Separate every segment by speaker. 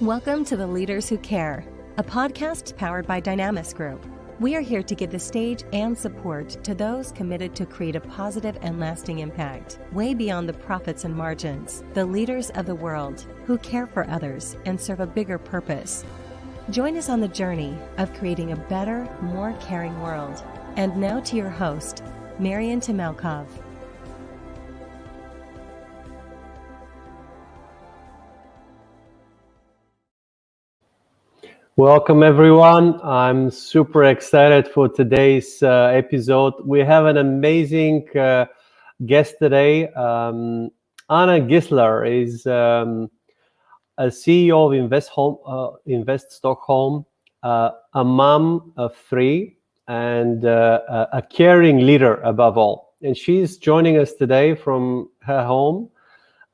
Speaker 1: Welcome to The Leaders Who Care, a podcast powered by Dynamis Group. We are here to give the stage and support to those committed to create a positive and lasting impact, way beyond the profits and margins, the leaders of the world who care for others and serve a bigger purpose. Join us on the journey of creating a better, more caring world. And now to your host, Marian Temelkov.
Speaker 2: Welcome, everyone. I'm super excited for today's episode. We have an amazing guest today. Anna Gissler is a CEO of Invest Stockholm, a mom of three, and a caring leader above all. And she's joining us today from her home.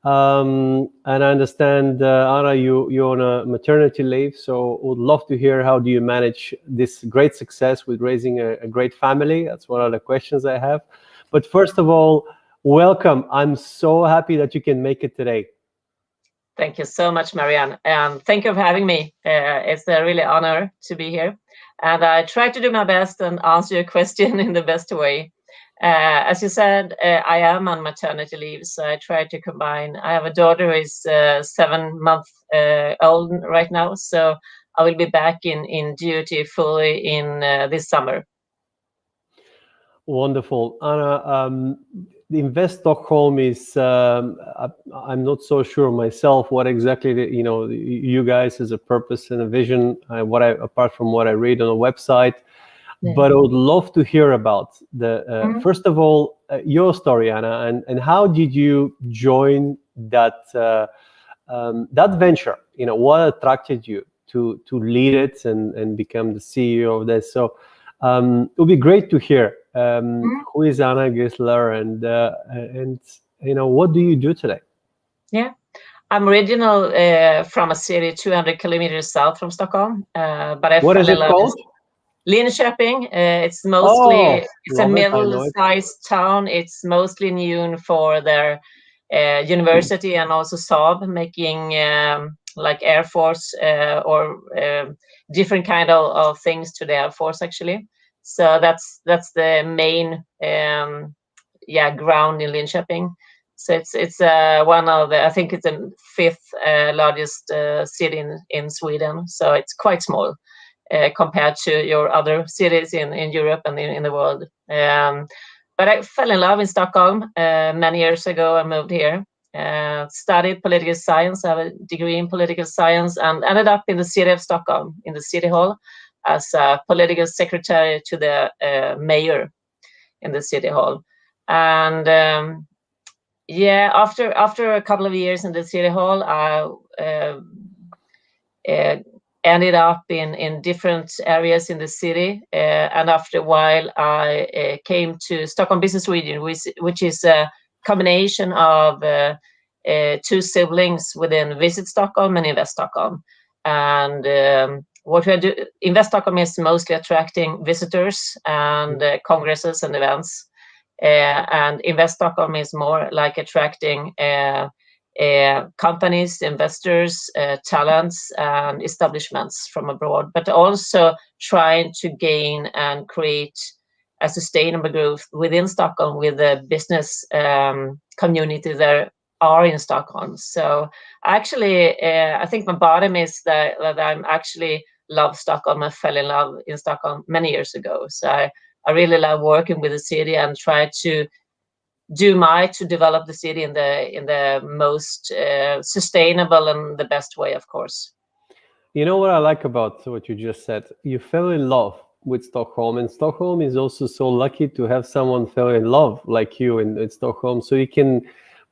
Speaker 2: And I understand, Anna, you're on a maternity leave, so would love to hear how do you manage this great success with raising a great family. That's one of the questions I have. But first of all, welcome. I'm so happy that you can make it today.
Speaker 3: Thank you so much, Marianne. And thank you for having me. It's a really honor to be here. And I try to do my best and answer your question in the best way. As you said, I am on maternity leave, so I try to combine. I have a daughter who is 7 months old right now, so I will be back in duty fully in this summer.
Speaker 2: Wonderful. Anna, Invest Stockholm is, I'm not so sure myself what exactly, you guys as a purpose and a vision, apart from what I read on the website. But I would love to hear about first of all, your story, Anna, and how did you join that venture? What attracted you to lead it and become the CEO of this? So it would be great to hear who is Anna Gissler and what do you do today?
Speaker 3: Yeah, I'm original from a city 200 kilometers south from Stockholm, but I
Speaker 2: what is it called?
Speaker 3: Linköping. It's mostly a middle-sized town. It's mostly known for their university and also Saab making like Air Force or different kind of things to the Air Force actually. So that's the main ground in Linköping. So it's one of the, I think it's the fifth largest city in Sweden. So it's quite small. Compared to your other cities in Europe and in the world. But I fell in love in Stockholm many years ago. I moved here, studied political science. I have a degree in political science and ended up in the city of Stockholm, in the city hall, as a political secretary to the mayor in the city hall. And after a couple of years in the city hall, I ended up in different areas in the city. And after a while, I came to Stockholm Business Region, which is a combination of two siblings within Visit Stockholm and Invest Stockholm. And what we do, Invest Stockholm is mostly attracting visitors and congresses and events. And Invest Stockholm is more like attracting companies, investors, talents, and establishments from abroad, but also trying to gain and create a sustainable growth within Stockholm with the business community there are in Stockholm. So actually, I think my bottom is that I'm actually love Stockholm. I fell in love in Stockholm many years ago. So I really love working with the city and try to to develop the city in the most sustainable and the best way, of course.
Speaker 2: You know what I like about what you just said? You fell in love with Stockholm, and Stockholm is also so lucky to have someone fell in love like you in Stockholm, so you can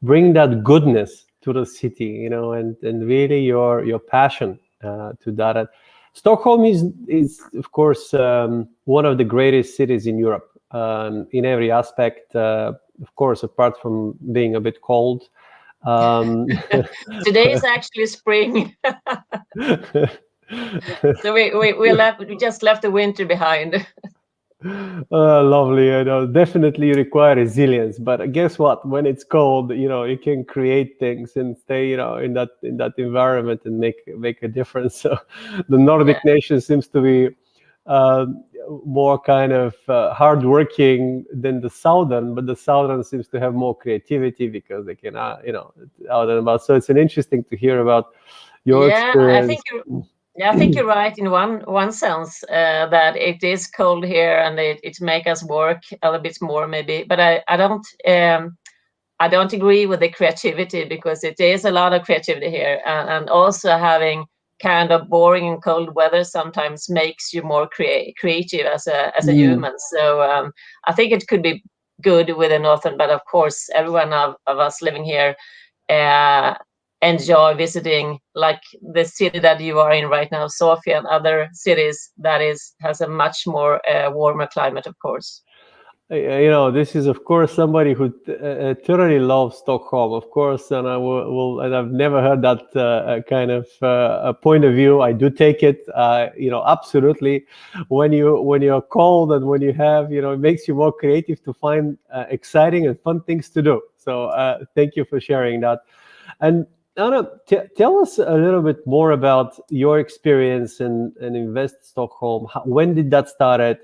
Speaker 2: bring that goodness to the city, and really your passion to that. Stockholm is of course one of the greatest cities in Europe in every aspect. Of course, apart from being a bit cold.
Speaker 3: Today is actually spring. So we just left the winter behind.
Speaker 2: Lovely. Definitely require resilience. But guess what? When it's cold, you can create things and stay, in that environment and make a difference. So the
Speaker 3: Yeah.
Speaker 2: Nordic nation seems to be uh, more kind of hardworking than the Southern, but the Southern seems to have more creativity because they can, out and about. So it's an interesting to hear about your
Speaker 3: Yeah, I think
Speaker 2: experience.
Speaker 3: I think you're right in one sense that it is cold here and it make us work a little bit more maybe. But I don't agree with the creativity because it is a lot of creativity here, and also having kind of boring and cold weather sometimes makes you more creative as a
Speaker 2: Mm.
Speaker 3: human. So I think it could be good with the northern, but of course, everyone of us living here uh, enjoy visiting, like the city that you are in right now, Sofia, and other cities that has a much more warmer climate, of course.
Speaker 2: This is of course somebody who thoroughly loves Stockholm, of course, and and I've never heard that kind of a point of view. I do take it, absolutely. When you're cold and when you have, it makes you more creative to find exciting and fun things to do. So thank you for sharing that. And Anna, tell us a little bit more about your experience in Invest Stockholm. When did that start?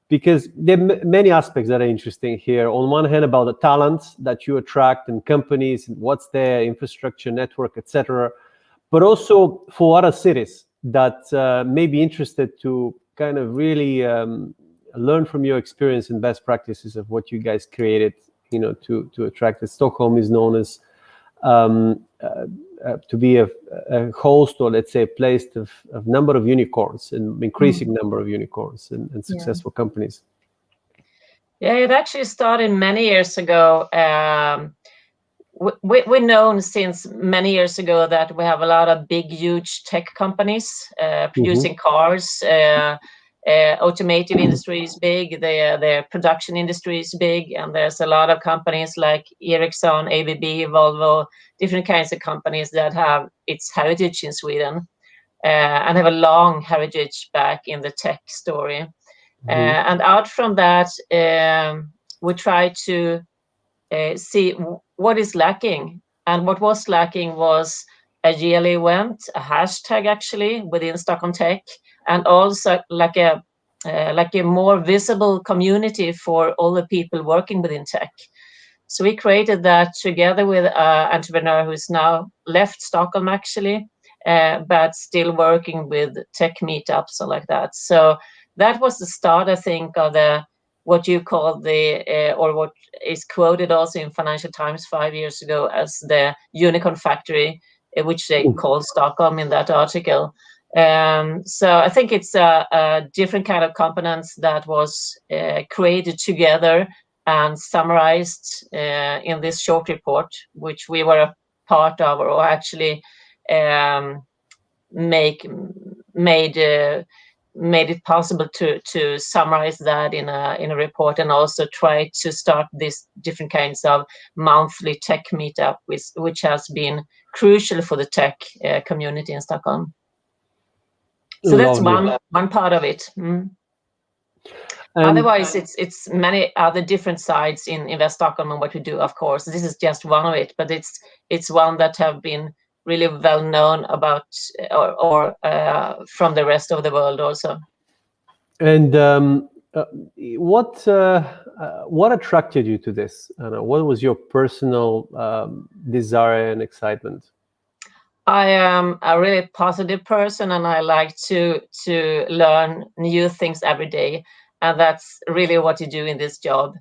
Speaker 2: Because there are many aspects that are interesting here. On one hand, about the talents that you attract in companies, what's their infrastructure, network, etc. But also for other cities that may be interested to kind of really learn from your experience and best practices of what you guys created, to attract it. Stockholm is known as um, to be a host, or let's say a place of number of unicorns and increasing number of unicorns and
Speaker 3: Yeah.
Speaker 2: successful companies.
Speaker 3: Yeah, it actually started many years ago. We're known since many years ago that we have a lot of big, huge tech companies
Speaker 2: Hmm.
Speaker 3: producing cars. Automotive industry is big. Their production industry is big, and there's a lot of companies like Ericsson, ABB, Volvo, different kinds of companies that have its heritage in Sweden and have a long heritage back in the tech story. And out from that, we try to see what is lacking. And what was lacking was a yearly event, a hashtag actually within Stockholm Tech, and also like a more visible community for all the people working within tech. So we created that together with an entrepreneur who's now left Stockholm actually, but still working with tech meetups and like that. So that was the start, I think, of the what you call or what is quoted also in Financial Times 5 years ago as the unicorn factory, which they called Stockholm in that article. So I think it's a different kind of components that was created together and summarized in this short report, which we were a part of, or actually um, make made made it possible to summarize that in a report, and also try to start these different kinds of monthly tech meetup, which has been crucial for the tech community in Stockholm. So that's
Speaker 2: Lovely.
Speaker 3: one part of it.
Speaker 2: And
Speaker 3: Otherwise, it's many other different sides in Invest Stockholm and what we do. Of course, this is just one of it, but it's one that have been really well known about, or from the rest of the world also.
Speaker 2: and what attracted you to this? Anna? What was your personal desire and excitement?
Speaker 3: I am a really positive person, and I like to learn new things every day, and that's really what you do in this job.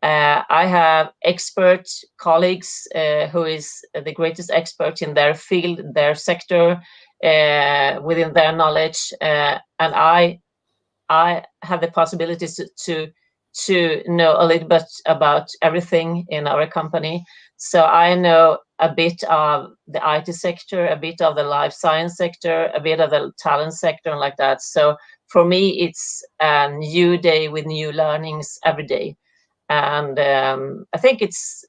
Speaker 3: I have expert colleagues who is the greatest expert in their field, their sector, within their knowledge, and I have the possibilities to know a little bit about everything in our company. So I know a bit of the IT sector, a bit of the life science sector, a bit of the talent sector, and like that. So for me, it's a new day with new learnings every day. And I think it's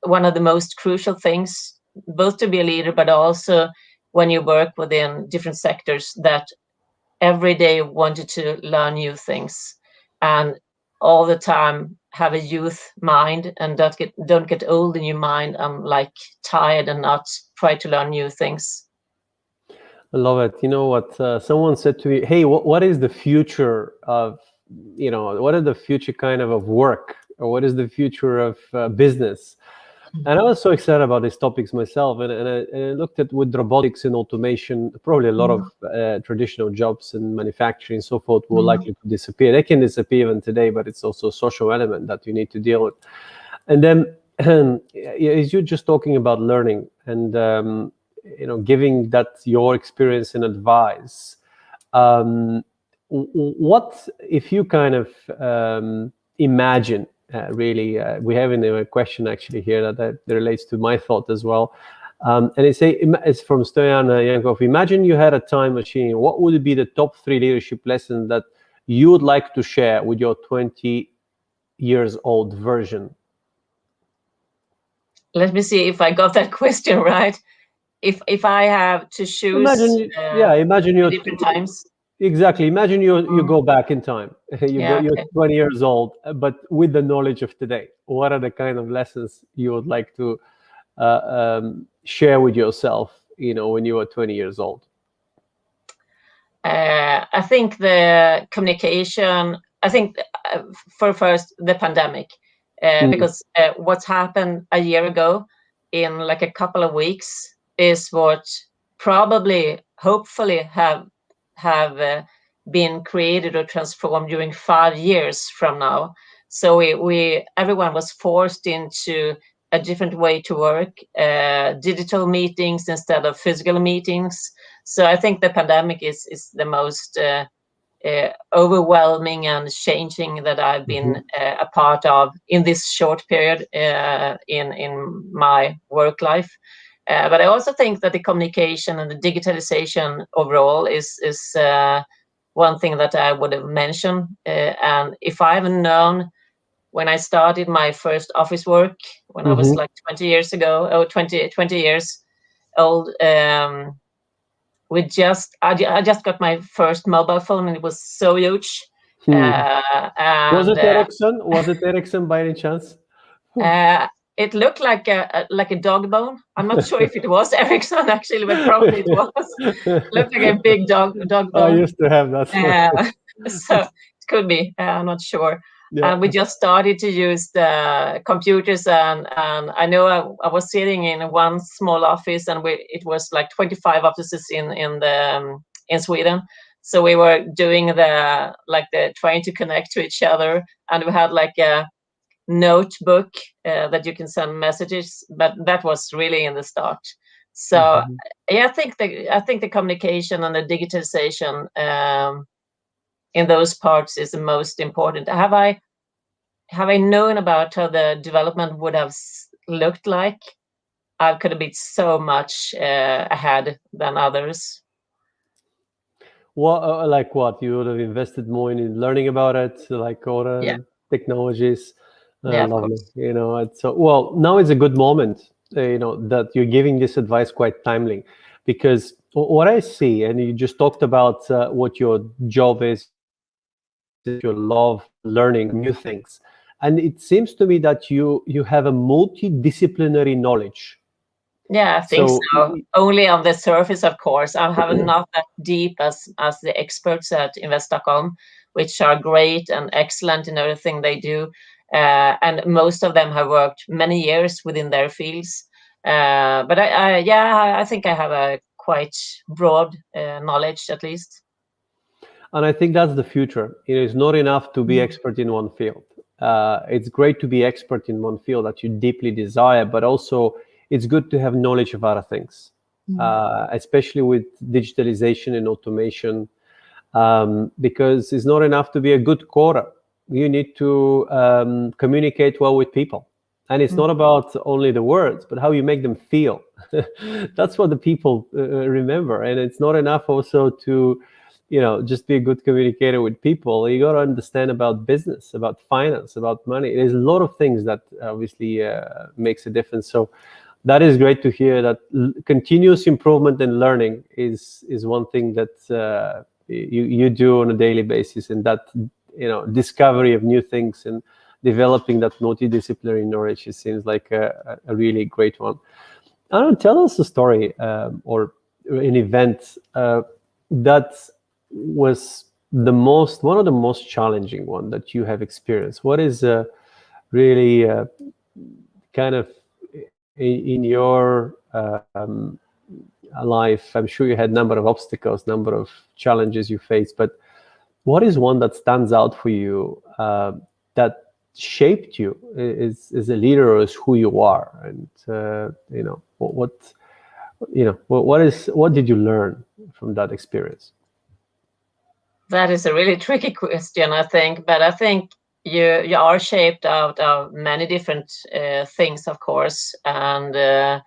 Speaker 3: one of the most crucial things, both to be a leader, but also when you work within different sectors, that every day wanted to learn new things. And all the time have a youth mind and don't get old in your mind and like tired and not try to learn new things.
Speaker 2: I love it. You know what? Someone said to me, "Hey, what is the future of, what is the future kind of work, or what is the future of business?" And I was so excited about these topics myself, and I looked at with robotics and automation, probably a lot of traditional jobs in manufacturing and so forth will likely to disappear. They can disappear even today, but it's also a social element that you need to deal with. And then, as you're just talking about learning and giving that your experience and advice, what if you kind of imagine? Really, we have a question actually here that relates to my thought as well. And it's from Stoyan Yankov. Imagine you had a time machine. What would be the top 3 leadership lessons that you would like to share with your 20 years old version?
Speaker 3: Let me see if I got that question right. If I have to choose
Speaker 2: imagine you're
Speaker 3: different times.
Speaker 2: Exactly. Imagine you go back in time. You're 20 years old, but with the knowledge of today. What are the kind of lessons you would like to share with yourself, when you were 20 years old?
Speaker 3: I think the communication. I think for first the pandemic, because what's happened a year ago in like a couple of weeks is what probably, hopefully, have been created or transformed during 5 years from now. So everyone was forced into a different way to work, digital meetings instead of physical meetings. So I think the pandemic is the most overwhelming and changing that I've been a part of in this short period in my work life. But I also think that the communication and the digitalization overall is one thing that I would have mentioned. And if I haven't known when I started my first office work, when I was like 20 years ago, 20 years old, I just got my first mobile phone and it was so huge.
Speaker 2: Was it Ericsson? Was it Ericsson by any chance?
Speaker 3: It looked like a dog bone. I'm not sure if it was Ericsson actually, but probably it was. It looked like a big dog bone.
Speaker 2: I used to have that.
Speaker 3: So it could be. I'm not sure. Yeah. And we just started to use the computers, and I know I was sitting in one small office, and it was like 25 offices in Sweden. So we were doing the trying to connect to each other, and we had like a notebook that you can send messages, but that was really in the start. So I think the communication and the digitalization in those parts is the most important. Have I known about how the development would have looked like, I could have been so much ahead than others.
Speaker 2: What like what? You would have invested more in learning about it, like all the technologies. Lovely. So now is a good moment, that you're giving this advice quite timely, because what I see, and you just talked about what your job is, you love learning new things, and it seems to me that you have a multidisciplinary knowledge.
Speaker 3: Yeah, I think so. Only on the surface, of course. I have not that deep as the experts at Invest Stockholm, which are great and excellent in everything they do. And most of them have worked many years within their fields. But I think I have a quite broad knowledge, at least.
Speaker 2: And I think that's the future. It is not enough to be expert in one field. It's great to be expert in one field that you deeply desire, but also it's good to have knowledge of other things, especially with digitalization and automation, because it's not enough to be a good coder. You need to communicate well with people. And it's not about only the words, but how you make them feel. That's what the people remember. And it's not enough also to, just be a good communicator with people. You got to understand about business, about finance, about money. There's a lot of things that obviously makes a difference. So that is great to hear that continuous improvement and learning is one thing that you do on a daily basis, and that discovery of new things and developing that multidisciplinary knowledge. It seems like a really great one. I don't know, tell us a story or an event that was one of the most challenging one that you have experienced. What is really kind of in your life? I'm sure you had number of obstacles, number of challenges you faced, but what is one that stands out for you that shaped you as a leader or as who you are? And what did you learn from that experience?
Speaker 3: That is a really tricky question, I think. But I think you are shaped out of many different things, of course. And I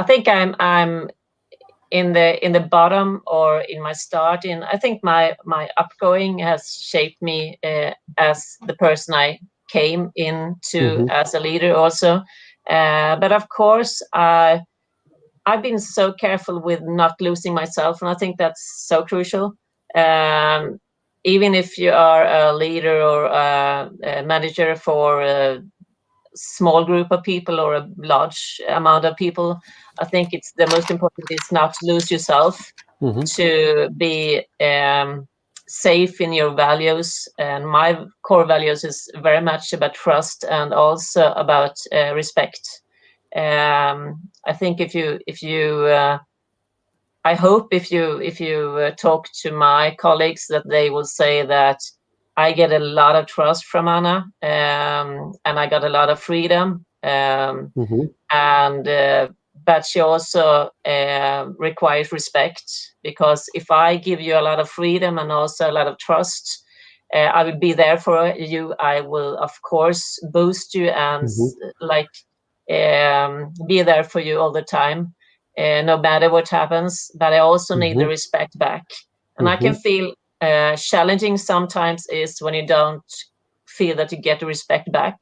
Speaker 3: think I'm in the bottom or in my starting. I think my upgoing has shaped me as the person I came into as a leader also. But of course, I've been so careful with not losing myself, and I think that's so crucial. Even if you are a leader or a manager for a small group of people or a large amount of people, I think it's the most important is not to lose yourself, to be safe in your values. And my core values is very much about trust and also about respect. I think if you I hope if you talk to my colleagues that they will say that I get a lot of trust from Anna, and I got a lot of freedom, and but she also requires respect, because if I give you a lot of freedom and also a lot of trust, I will be there for you. I will of course boost you and be there for you all the time, no matter what happens. But I also need the respect back, and I can feel challenging sometimes is when you don't feel that you get the respect back,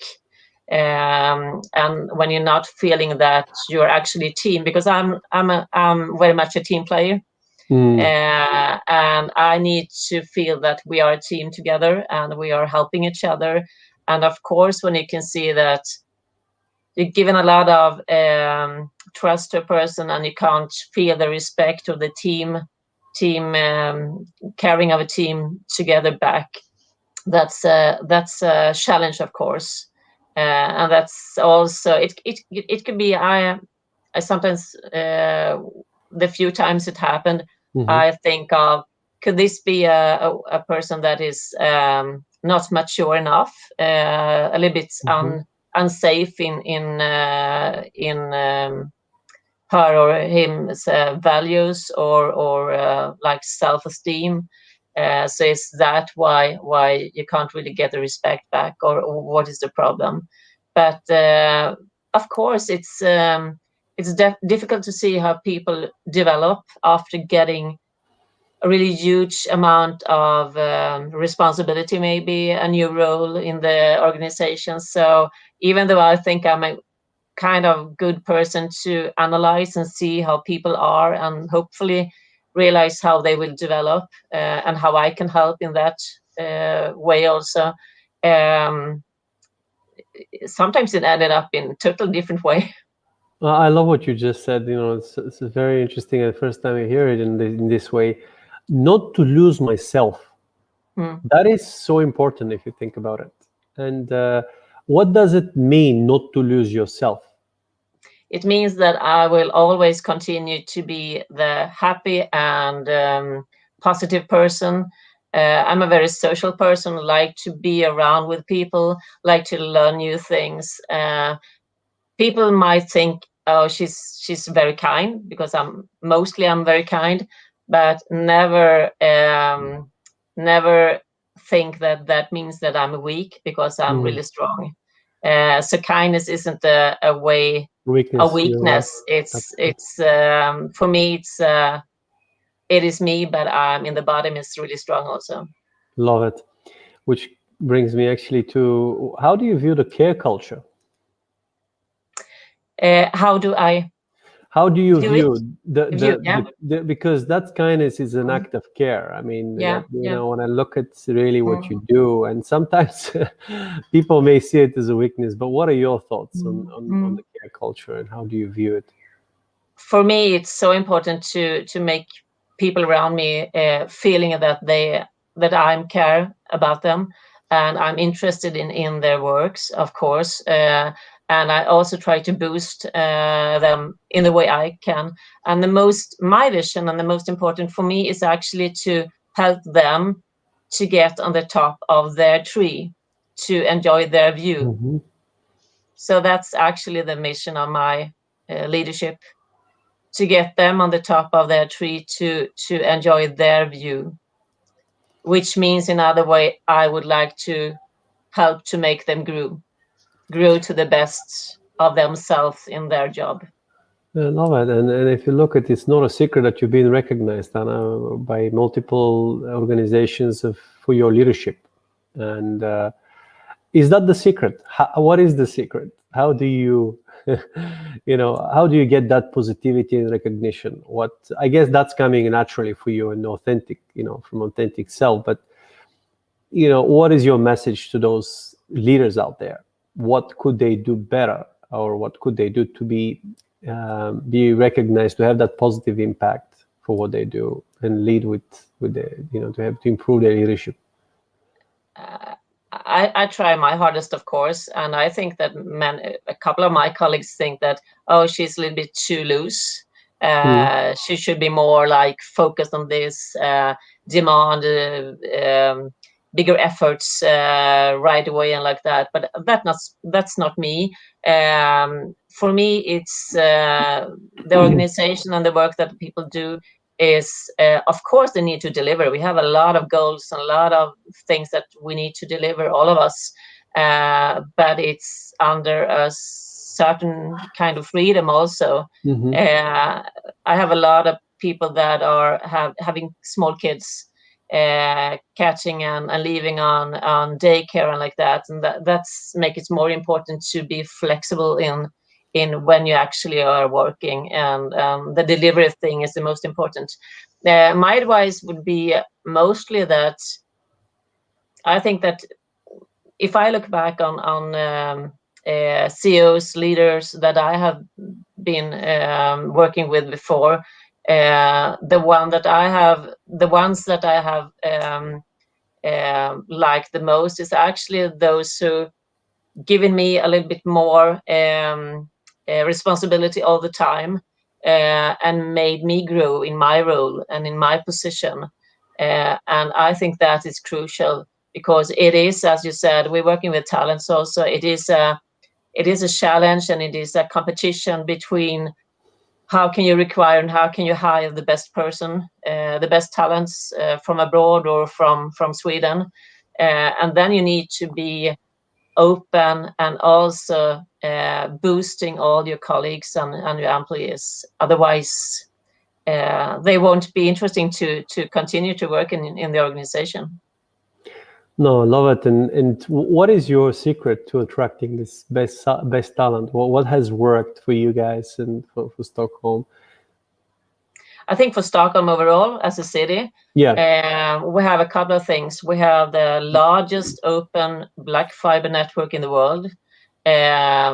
Speaker 3: and when you're not feeling that you're actually a team, because I'm very much a team player, and I need to feel that we are a team together and we are helping each other. And of course, when you can see that you're given a lot of trust to a person and you can't feel the respect of the team carrying of a team together back, that's a challenge, of course. And that's also it could be I sometimes the few times it happened, I think of, could this be a person that is not mature enough, a little bit unsafe in her or him's values or like self-esteem. So is that why you can't really get the respect back, or what is the problem? But of course, it's difficult to see how people develop after getting a really huge amount of responsibility, maybe a new role in the organization. So even though I think I'm a kind of good person to analyze and see how people are and hopefully realize how they will develop, and how I can help in that way also. Sometimes it ended up in a total different way.
Speaker 2: I love what you just said. It's very interesting. The first time I hear it in this way, not to lose myself. That is so important if you think about it. And what does it mean not to lose yourself?
Speaker 3: It means that I will always continue to be the happy and positive person. I'm a very social person, like to be around with people, like to learn new things. People might think, oh, she's very kind, because I'm very kind, but never think that means that I'm weak, because I'm really strong. So kindness isn't a weakness. It's for me, it is me, but I'm in the bottom is really strong also.
Speaker 2: Love it. Which brings me actually to, how do you view the care culture?
Speaker 3: How do
Speaker 2: How do you
Speaker 3: Do
Speaker 2: view
Speaker 3: yeah.
Speaker 2: because that kindness is an act of care. I mean,
Speaker 3: Yeah,
Speaker 2: you know, when I look at really what
Speaker 3: Mm.
Speaker 2: you do, and sometimes people may see it as a weakness, but what are your thoughts on the care culture, and how do you view it?
Speaker 3: For me, it's so important to make people around me feeling that I'm care about them, and I'm interested in their works, of course. And I also try to boost them in the way I can. And my vision and the most important for me is actually to help them to get on the top of their tree, to enjoy their view.
Speaker 2: Mm-hmm.
Speaker 3: So that's actually the mission of my leadership, to get them on the top of their tree to enjoy their view, which means in other way I would like to help to make them grow to the best of themselves in their job.
Speaker 2: I love it. And if you look at it, it's not a secret that you've been recognized, Anna, by multiple organizations for your leadership. And is that the secret? What is the secret? How do you, how do you get that positivity and recognition? I guess that's coming naturally for you and authentic, from authentic self. But, what is your message to those leaders out there? What could they do better, or what could they do to be recognized, to have that positive impact for what they do, and lead with to improve their leadership?
Speaker 3: I try my hardest, of course, and I think that a couple of my colleagues think that, oh, she's a little bit too loose. She should be more like focused on this, demand bigger efforts right away and like that. But that's not me. For me, it's the organization and the work that people do is, of course, they need to deliver. We have a lot of goals and a lot of things that we need to deliver, all of us, but it's under a certain kind of freedom also.
Speaker 2: Mm-hmm.
Speaker 3: I have a lot of people that are having small kids, catching and leaving on daycare and like that, and that's make it more important to be flexible in when you actually are working, and the delivery thing is the most important. My advice would be mostly that I think that if I look back on CEOs, leaders that I have been working with before, the ones that I have liked the most is actually those who given me a little bit more responsibility all the time, and made me grow in my role and in my position. And I think that is crucial, because it is, as you said, we're working with talents also. It is a challenge, and it is a competition between how can you require and how can you hire the best person, the best talents from abroad or from Sweden. And then you need to be open and also boosting all your colleagues and your employees. Otherwise, they won't be interesting to continue to work in the organization.
Speaker 2: No, I love it. And what is your secret to attracting this best talent? What has worked for you guys and for Stockholm?
Speaker 3: I think for Stockholm overall as a city, we have a couple of things. We have the largest open black fiber network in the world.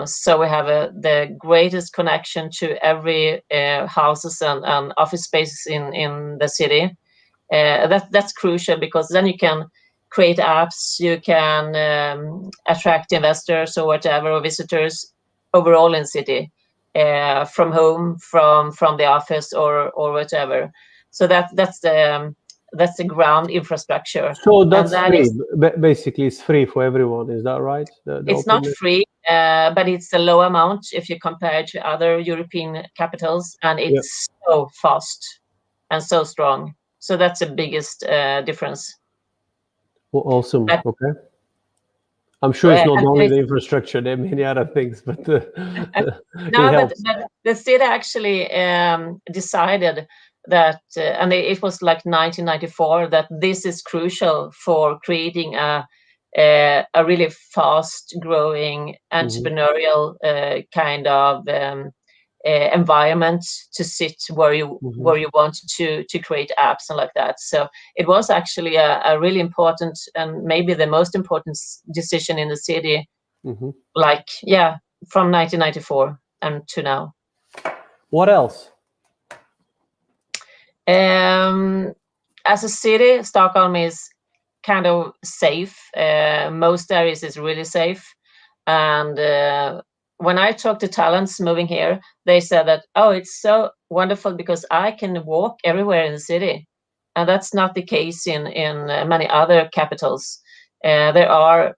Speaker 3: So we have the greatest connection to every houses and office spaces in the city. That's crucial, because then you can create apps, you can attract investors or whatever, or visitors overall in city, from home, from the office or whatever. So that's the ground infrastructure.
Speaker 2: So that's free. Basically, it's free for everyone. Is that right?
Speaker 3: It's not free, but it's a low amount if you compare to other European capitals, and it's so fast and so strong. So that's the biggest difference.
Speaker 2: Well, awesome. Okay. I'm sure it's not only the infrastructure, there are many other things, but
Speaker 3: no, but the city actually decided that, and it was like 1994, that this is crucial for creating a really fast growing entrepreneurial kind of environment to sit where you want to create apps and like that. So it was actually a really important and maybe the most important decision in the city, like from 1994 and to now.
Speaker 2: What else?
Speaker 3: As a city, Stockholm is kind of safe. Most areas is really safe, and when I talk to talents moving here, they said that, oh, it's so wonderful because I can walk everywhere in the city. And that's not the case in many other capitals. There are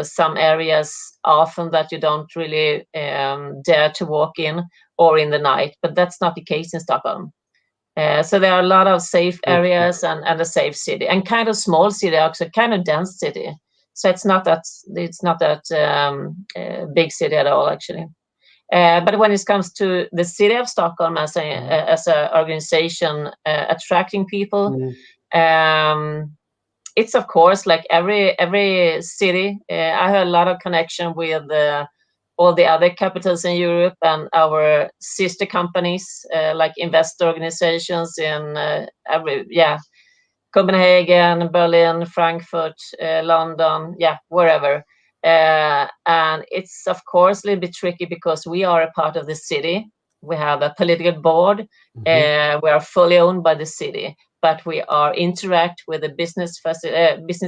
Speaker 3: some areas often that you don't really dare to walk in or in the night, but that's not the case in Stockholm. So there are a lot of safe areas and a safe city, and kind of small city, also kind of dense city. So it's not that big city at all, actually. But when it comes to the city of Stockholm as a organization attracting people, it's of course like every city. I have a lot of connection with all the other capitals in Europe and our sister companies like investor organizations in Copenhagen, Berlin, Frankfurt, London, wherever. And it's of course a little bit tricky because we are a part of the city. We have a political board. We are fully owned by the city, but we interact with the business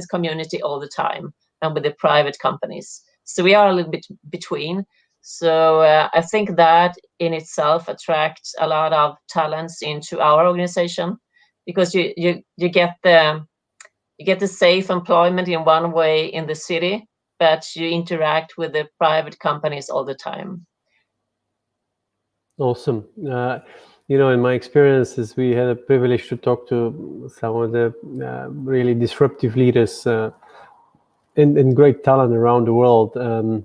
Speaker 3: community all the time and with the private companies. So we are a little bit between. So I think that in itself attracts a lot of talents into our organization, because you get the safe employment in one way in the city, but you interact with the private companies all the time.
Speaker 2: Awesome. In my experiences, we had a privilege to talk to some of the really disruptive leaders and great talent around the world. And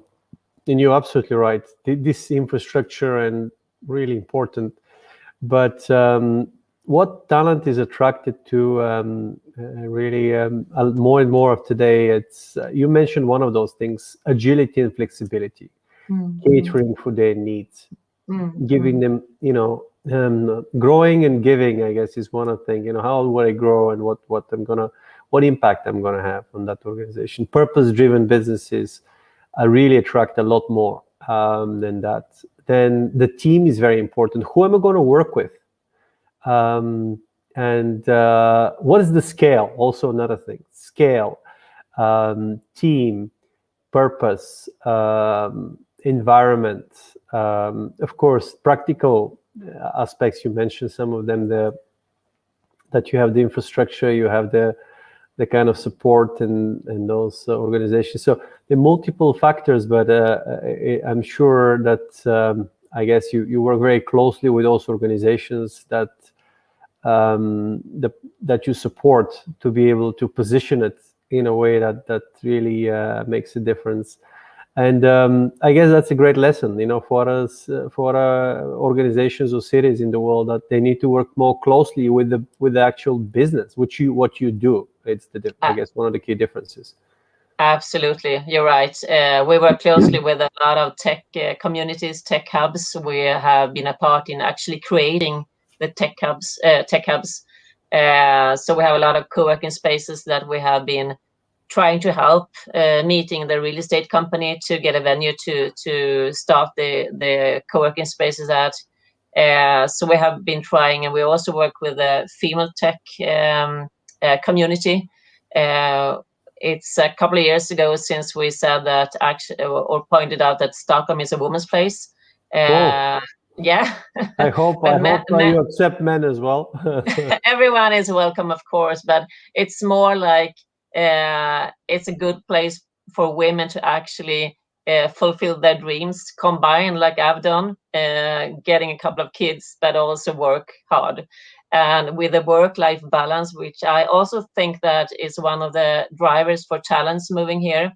Speaker 2: you're absolutely right. This infrastructure and really important. But what talent is attracted to really more and more of today? It's you mentioned one of those things: agility and flexibility, catering for their needs, giving them, growing and giving. I guess is one of the things. How will I grow and what impact I'm gonna have on that organization? Purpose-driven businesses really attract a lot more than that. Then the team is very important. Who am I going to work with? And what is the scale? Also another thing, scale, team, purpose, environment, of course, practical aspects. You mentioned some of them, that you have the infrastructure, you have the kind of support and those organizations. So there are multiple factors, but I'm sure that I guess you work very closely with those organizations that you support to be able to position it in a way that really makes a difference. And I guess that's a great lesson, for us, for organizations or cities in the world, that they need to work more closely with the actual business, what you do. It's I guess one of the key differences.
Speaker 3: Absolutely, you're right. We work closely with a lot of tech communities, tech hubs. We have been a part in actually creating the tech hubs. So we have a lot of co-working spaces that we have been trying to help meeting the real estate company to get a venue to start the co-working spaces at. So we have been trying, and we also work with the female tech community. It's a couple of years ago since we said that or pointed out that Stockholm is a woman's place. Yeah.
Speaker 2: I hope you accept men as well.
Speaker 3: Everyone is welcome, of course, but it's more like it's a good place for women to actually fulfill their dreams, combine like I've done, getting a couple of kids, but also work hard. And with the work-life balance, which I also think that is one of the drivers for talents moving here.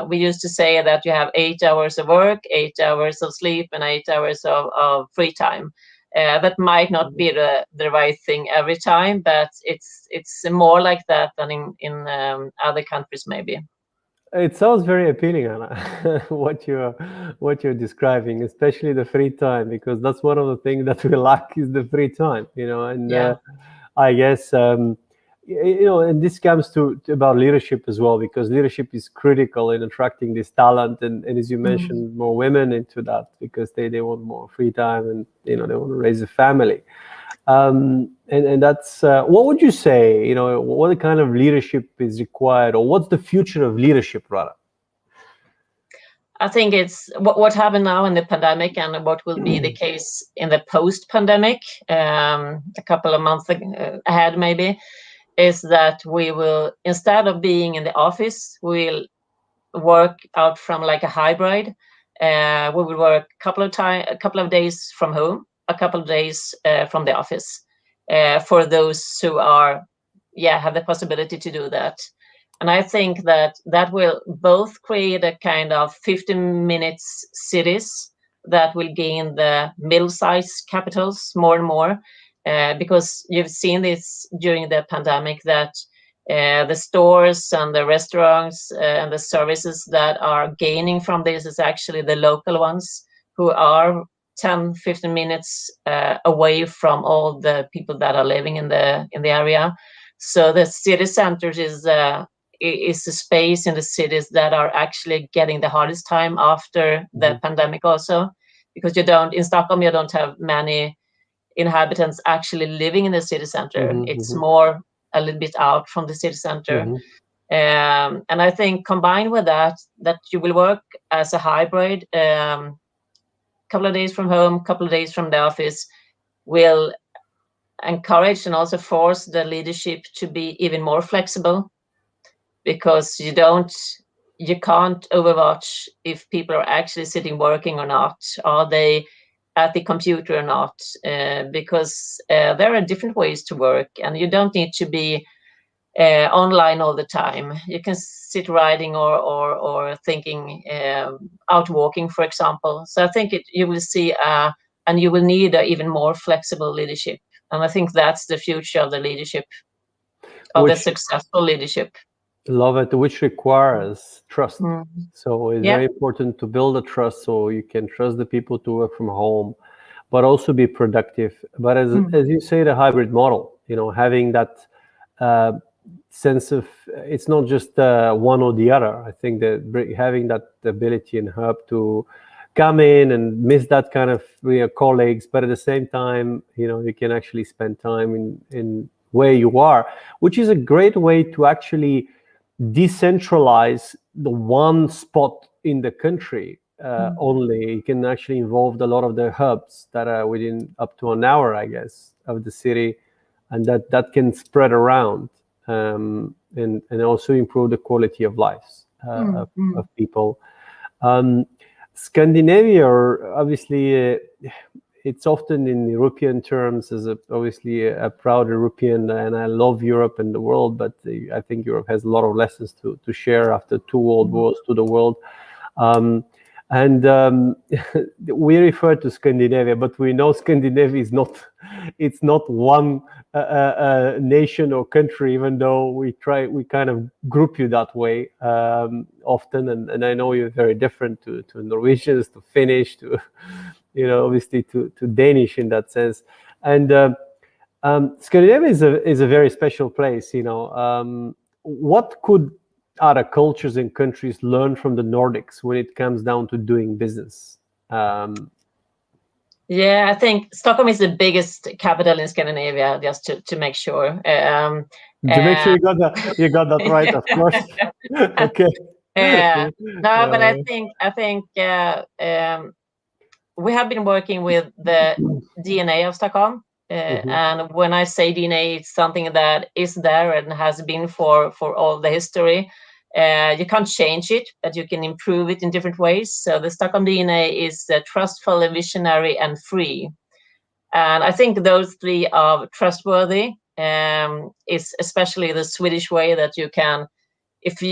Speaker 3: We used to say that you have 8 hours of work, 8 hours of sleep, and 8 hours of free time. That might not be the right thing every time, but it's more like that than in other countries maybe.
Speaker 2: It sounds very appealing, Anna, what you're describing, especially the free time, because that's one of the things that we lack is the free time, and
Speaker 3: Yeah.
Speaker 2: I guess and this comes to about leadership as well, because leadership is critical in attracting this talent, and as you mentioned, more women into that, because they want more free time, and they want to raise a family. And that's what would you say, what kind of leadership is required, or what's the future of leadership, rather?
Speaker 3: I think it's what happened now in the pandemic, and what will be the case in the post-pandemic, a couple of months ahead maybe, is that we will, instead of being in the office, we'll work out from like a hybrid. We will work a couple of days from home, a couple of days from the office, for those who have the possibility to do that. And I think that will both create a kind of 15 minutes cities that will gain the middle-sized capitals more and more, because you've seen this during the pandemic, that the stores and the restaurants and the services that are gaining from this is actually the local ones who are 10-15 minutes away from all the people that are living in the area. So the city centers is the space in the cities that are actually getting the hardest time after the pandemic also, because in Stockholm you don't have many inhabitants actually living in the city center. It's more a little bit out from the city center. And I think combined with that you will work as a hybrid, couple of days from home, couple of days from the office, will encourage and also force the leadership to be even more flexible, because you can't overwatch if people are actually sitting working or not. Are they at the computer or not? Because there are different ways to work, and you don't need to be online all the time. You can sit riding or thinking, out walking, for example. So I think you will see, and you will need an even more flexible leadership. And I think that's the future of the leadership, of the successful leadership.
Speaker 2: Love it, which requires trust. So it's very important to build a trust, so you can trust the people to work from home, but also be productive. But as you say, the hybrid model, having that sense of, it's not just one or the other. I think that having that ability and help to come in and miss that kind of colleagues, but at the same time, you can actually spend time in where you are, which is a great way to actually decentralize the one spot in the country only. You can actually involve a lot of the hubs that are within up to an hour, I guess, of the city, and that can spread around and also improve the quality of lives of people. Scandinavia, obviously, it's often in European terms as obviously a proud European, and I love Europe and the world, but I think Europe has a lot of lessons to share after 2 world wars to the world. We refer to Scandinavia, but we know Scandinavia is not one nation or country, even though we kind of group you that way often. And I know you're very different to Norwegians, to Finnish, to obviously to Danish in that sense. And Scandinavia is a very special place. What could other cultures and countries learn from the Nordics when it comes down to doing business?
Speaker 3: I think Stockholm is the biggest capital in Scandinavia, just to make sure.
Speaker 2: To make sure you got that right, of course. Okay.
Speaker 3: No, but I think we have been working with the DNA of Stockholm. And when I say DNA, it's something that is there and has been for all the history. You can't change it, but you can improve it in different ways. So the Stockholm DNA is trustful, visionary, and free. And I think those three are trustworthy. It's especially the Swedish way that you can, if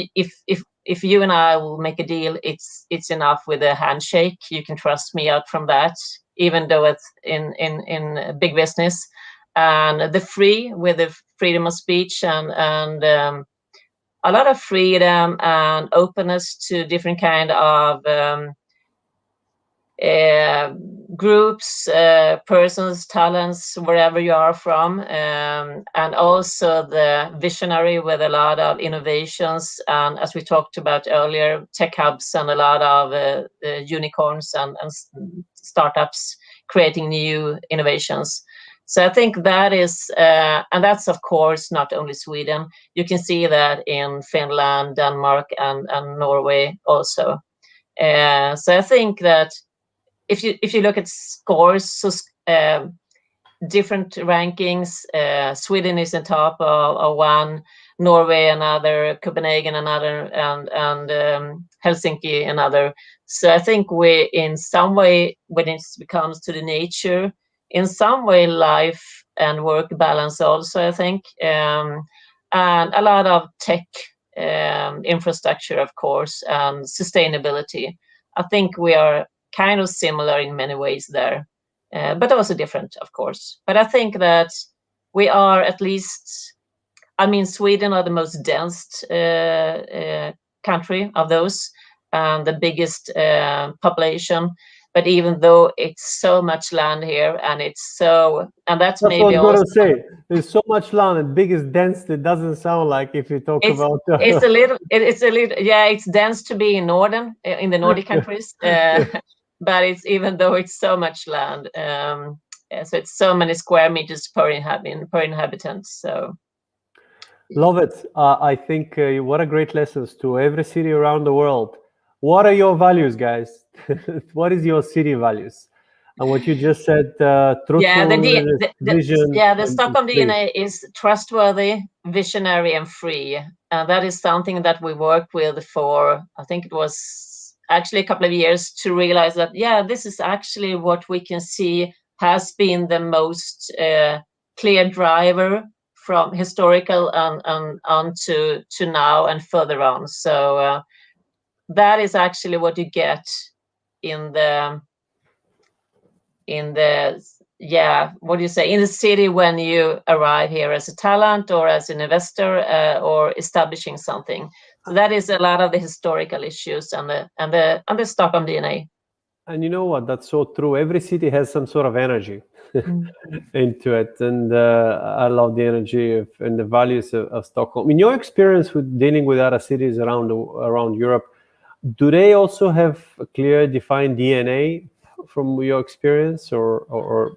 Speaker 3: you and I will make a deal, it's enough with a handshake. You can trust me out from that, even though it's in big business. And the free, with the freedom of speech and a lot of freedom and openness to different kind of groups, persons, talents, wherever you are from, and also the visionary with a lot of innovations, and as we talked about earlier, tech hubs and a lot of unicorns and startups creating new innovations. So I think that is, and that's of course not only Sweden. You can see that in Finland, Denmark, and Norway also. So I think that if you look at scores, so different rankings, Sweden is on top of one, Norway another, Copenhagen another, and Helsinki another. So I think we, in some way, when it comes to the nature, in some way, life and work balance also, I think, and a lot of tech infrastructure, of course, and sustainability. I think we are kind of similar in many ways there, but also different, of course. But I think that we are at least, I mean, Sweden are the most dense country of those, and the biggest population. But even though it's so much land here, and it's so, and that's maybe
Speaker 2: what I was
Speaker 3: also
Speaker 2: going to say. There's so much land, and biggest density doesn't sound like if you talk about.
Speaker 3: It's a little, yeah, it's dense to be in the Nordic countries, but it's, even though it's so much land, so it's so many square meters per inhabitant. So
Speaker 2: love it. I think what a great lessons to every city around the world. What are your values, guys? What is your city values? And what you just said, truthful, vision.
Speaker 3: The Stockholm DNA is trustworthy, visionary, and free. And that is something that we worked with for, I think it was actually a couple of years, to realize that, yeah, this is actually what we can see has been the most clear driver from historical and on to now and further on. So that is actually what you get in the what do you say, in the city when you arrive here as a talent or as an investor or establishing something. So that is a lot of the historical issues and the Stockholm DNA.
Speaker 2: And you know what? That's so true. Every city has some sort of energy into it, and I love the energy and the values of Stockholm. In your experience with dealing with other cities around Europe, do they also have a clear, defined DNA from your experience, or?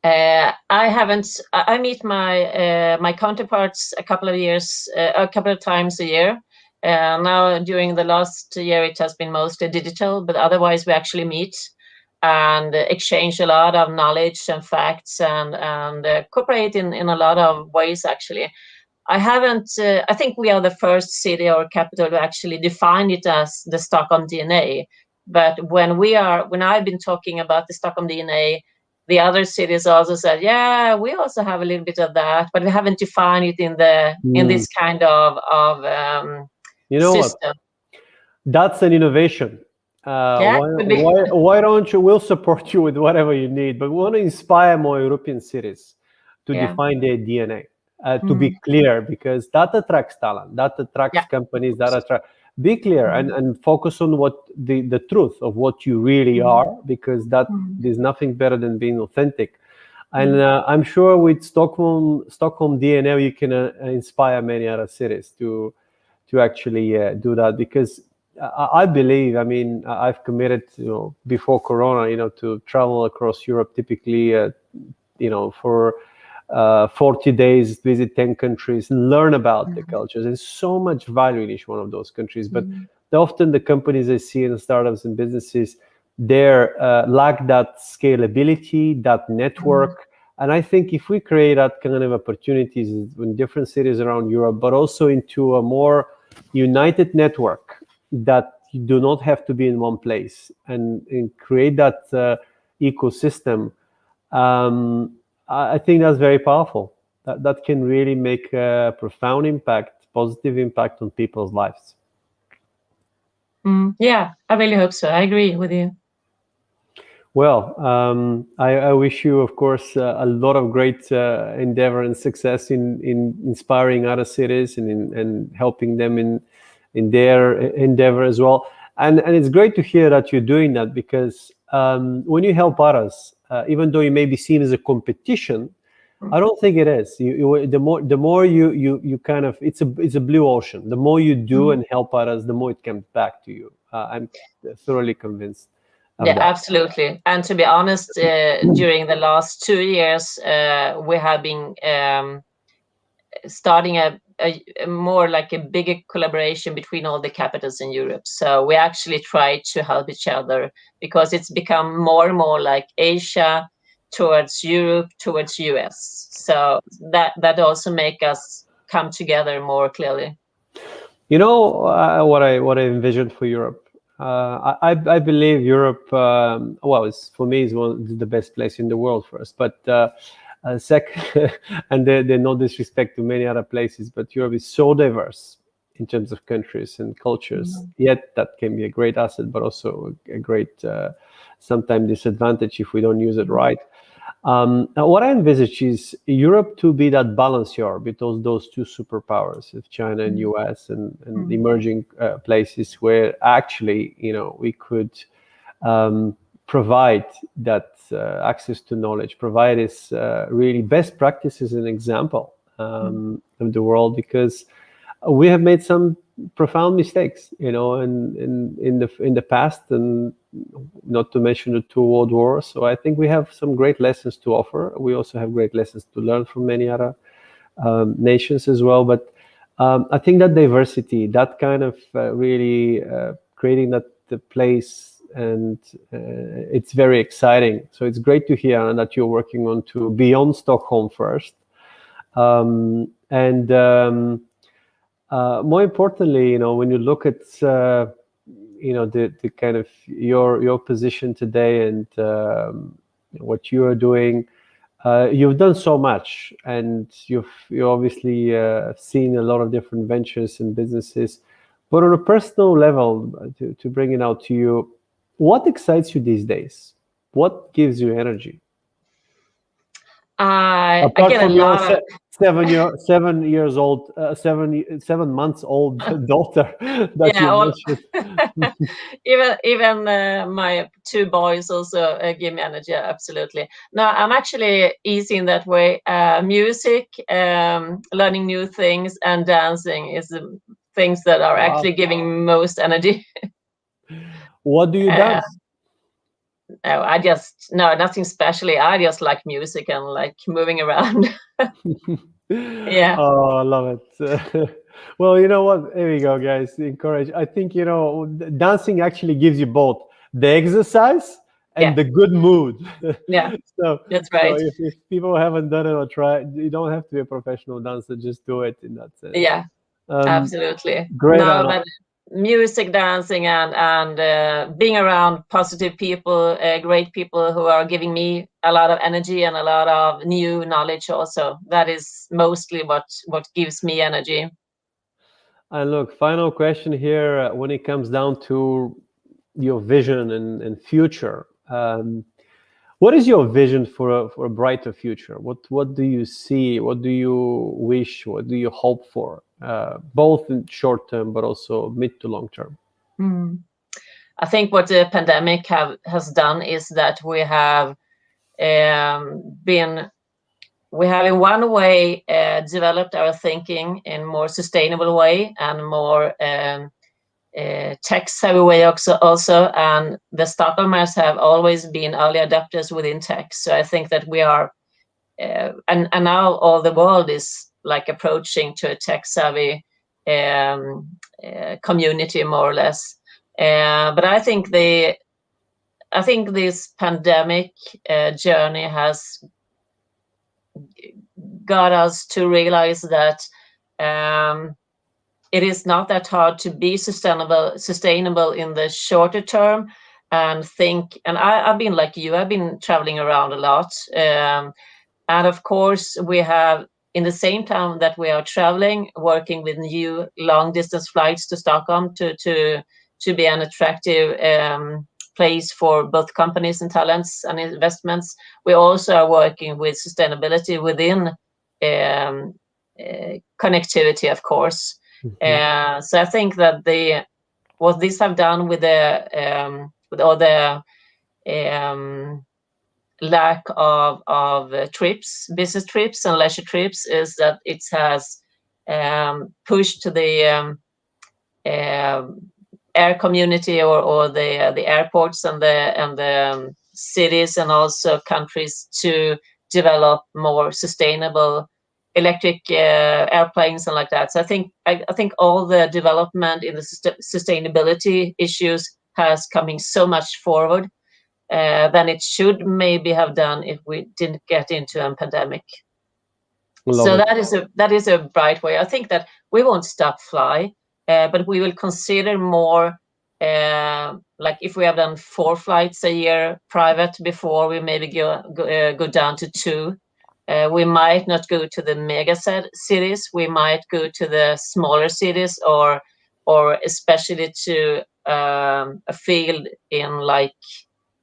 Speaker 3: I haven't. I meet my counterparts a couple of times a year. Now during the last year, it has been mostly digital, but otherwise we actually meet and exchange a lot of knowledge and facts and cooperate in a lot of ways. Actually, I haven't. I think we are the first city or capital to actually define it as the Stockholm DNA. But when I've been talking about the Stockholm DNA, the other cities also said, yeah, we also have a little bit of that, but we haven't defined it in this kind of
Speaker 2: you know
Speaker 3: system.
Speaker 2: What? That's an innovation. Why don't you? We'll support you with whatever you need, but we want to inspire more European cities to define their DNA. To be clear, because that attracts talent, that attracts companies, that attract. Be clear and focus on what the truth of what you really are, because that there's nothing better than being authentic. And I'm sure with Stockholm DNA, you can inspire many other cities to actually do that, because I believe, I mean, I've committed, before Corona, to travel across Europe, typically, for 40 days, visit 10 countries, learn about the cultures. There's so much value in each one of those countries. But often the companies I see in startups and businesses, they lack that scalability, that network. And I think if we create that kind of opportunities in different cities around Europe, but also into a more united network that you do not have to be in one place, and create that ecosystem, I think that's very powerful. That can really make a profound impact, positive impact on people's lives.
Speaker 3: Yeah, I really hope so. I agree with you.
Speaker 2: Well, I wish you, of course, a lot of great endeavor and success in inspiring other cities and helping them in their endeavor as well. And it's great to hear that you're doing that, because when you help others, even though you may be seen as a competition, I don't think it is. The more you kind of, it's a blue ocean. The more you do and help others, the more it comes back to you. I'm thoroughly convinced of
Speaker 3: Yeah,
Speaker 2: that.
Speaker 3: absolutely. And to be honest, during the last 2 years, we have been starting a more like a bigger collaboration between all the capitals in Europe. So we actually try to help each other, because it's become more and more like Asia towards Europe, towards US. So that also make us come together more clearly.
Speaker 2: You know what I envisioned for Europe. I believe Europe. Well, for me, is one of the best place in the world first, but second, and they're no disrespect to many other places, but Europe is so diverse in terms of countries and cultures. Yet that can be a great asset, but also a great sometimes disadvantage if we don't use it right. Now what I envisage is Europe to be that balancer between those two superpowers of China and US and emerging places, where actually, we could provide that access to knowledge, provide this really best practices and example of the world, because we have made some profound mistakes, in the past, and not to mention the 2 world wars. So I think we have some great lessons to offer. We also have great lessons to learn from many other nations as well. But I think that diversity, that kind of really creating that the place, and it's very exciting. So it's great to hear that you're working on to beyond Stockholm first, more importantly, when you look at the kind of your position today and what you are doing, you've done so much, and you obviously seen a lot of different ventures and businesses. But on a personal level, to bring it out to you, what excites you these days? What gives you energy? Apart from your 7 months old daughter that you mentioned.
Speaker 3: even my 2 boys also give me energy. Absolutely. No, I'm actually easy in that way. Music, learning new things, and dancing is the things that are actually giving most energy.
Speaker 2: What do you dance?
Speaker 3: No, nothing specially. I just like music and like moving around. Yeah.
Speaker 2: Oh, I love it. Well, you know what? There we go, guys. Encourage. I think, dancing actually gives you both the exercise and the good mood.
Speaker 3: Yeah,
Speaker 2: so
Speaker 3: that's right.
Speaker 2: So if people haven't done it or tried, you don't have to be a professional dancer. Just do it in that sense.
Speaker 3: Yeah, absolutely.
Speaker 2: Great.
Speaker 3: No, but music, dancing, and being around positive people, great people who are giving me a lot of energy and a lot of new knowledge also. That is mostly what gives me energy.
Speaker 2: And look, final question here. When it comes down to your vision and future, what is your vision for a brighter future? What do you see? What do you wish? What do you hope for? Both in short term, but also mid to long term.
Speaker 3: I think what the pandemic has done is that we have in one way developed our thinking in more sustainable way and more tech-savvy way also, and the Stockholmers have always been early adopters within tech. So I think that we are, and now all the world is like approaching to a tech-savvy community more or less. But I think this pandemic journey has got us to realize that it is not that hard to be sustainable in the shorter term, and I've been like you, I've been traveling around a lot, and of course we have, in the same time that we are traveling, working with new long distance flights to Stockholm to be an attractive place for both companies and talents and investments. We also are working with sustainability within connectivity, of course. So I think that what these have done with all the lack of business trips and leisure trips, is that it has pushed the air community or the airports and the cities and also countries to develop more sustainable electric airplanes and like that. So I think all the development in the sustainability issues has coming so much forward than it should maybe have done if we didn't get into a pandemic. So that is a bright way. I think that we won't stop fly, but we will consider more like if we have done 4 flights a year private before, we maybe go down to 2. We might not go to the mega cities. We might go to the smaller cities or especially to a field in like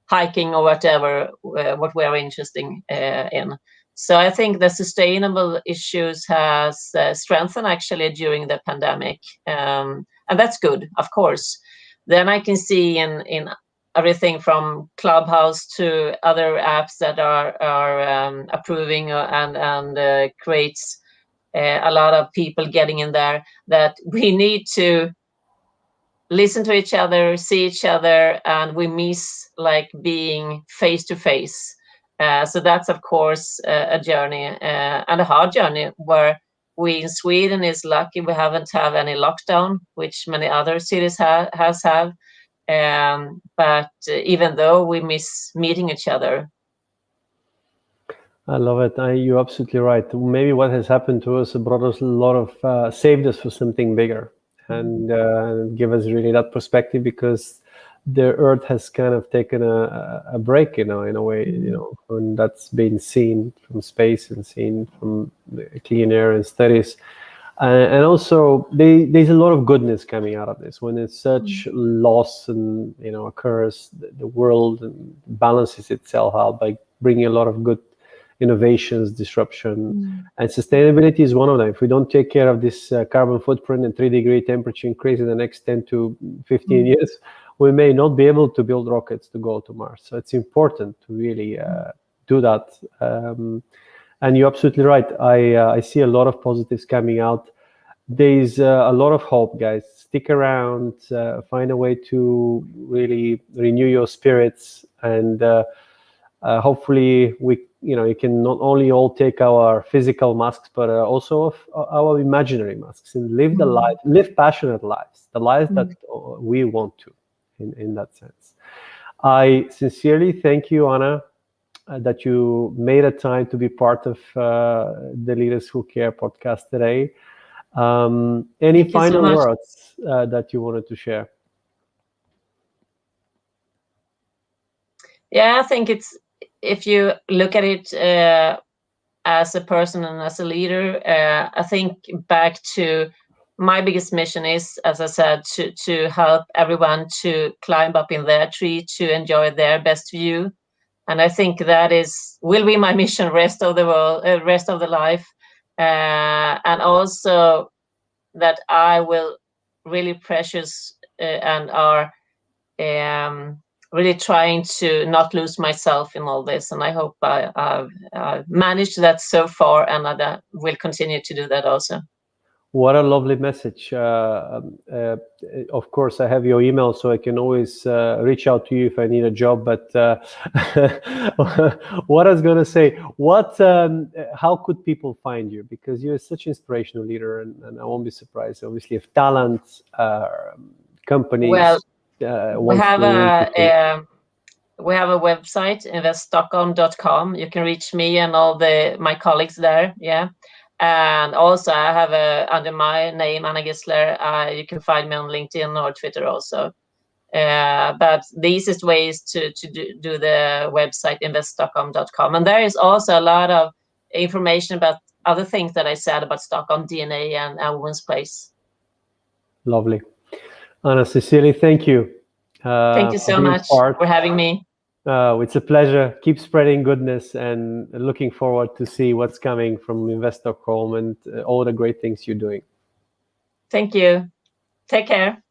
Speaker 3: hiking or whatever, what we are interested in. So I think the sustainable issues has strengthened actually during the pandemic, and that's good, of course. Then I can see in everything from Clubhouse to other apps that are approving and creates a lot of people getting in there, that we need to listen to each other, see each other, and we miss like being face to face. So that's of course a journey and a hard journey, where we in Sweden is lucky we haven't have any lockdown, which many other cities have. But even though we miss meeting each other.
Speaker 2: I love it. You're absolutely right. Maybe what has happened to us brought us a lot of, saved us for something bigger, and give us really that perspective, because the Earth has kind of taken a break, in a way, and that's been seen from space and seen from clean air and studies. And also there's a lot of goodness coming out of this. When it's such loss and occurs, the world balances itself out by bringing a lot of good innovations, disruption, and sustainability is one of them. If we don't take care of this carbon footprint and 3-degree temperature increase in the next 10 to 15 years, we may not be able to build rockets to go to Mars. So it's important to really do that. And you're absolutely right. I see a lot of positives coming out. There's a lot of hope, guys. Stick around, find a way to really renew your spirits, and hopefully you can not only all take our physical masks, but also our imaginary masks, and live passionate lives, the lives that we want to, in that sense. I sincerely thank you, Anna, that you made a time to be part of the Leaders Who Care podcast today. Any final words that you wanted to share?
Speaker 3: Yeah, I think if you look at it as a person and as a leader, I think back to my biggest mission is, as I said, to help everyone to climb up in their tree, to enjoy their best view. And I think that will be my mission rest of the life. And also that I will really precious and are really trying to not lose myself in all this. And I hope I've managed that so far, and I will continue to do that also.
Speaker 2: What a lovely message. Of course, I have your email, so I can always reach out to you if I need a job. But what I was going to say, how could people find you? Because you're such an inspirational leader, and I won't be surprised, obviously, if talent, companies...
Speaker 3: Well, we have a website, investstockholm.com. You can reach me and all my colleagues there. Yeah. And also I have under my name, Anna Gissler, you can find me on LinkedIn or Twitter also. But the easiest way is to do the website, investstockholm.com. And there is also a lot of information about other things that I said about Stockholm DNA and Women's Place.
Speaker 2: Lovely. Anna, sincerely, thank you.
Speaker 3: Thank you so
Speaker 2: being
Speaker 3: much
Speaker 2: part.
Speaker 3: for having me.
Speaker 2: It's a pleasure. Keep spreading goodness, and looking forward to see what's coming from Invest Stockholm and all the great things you're doing.
Speaker 3: Thank you. Take care.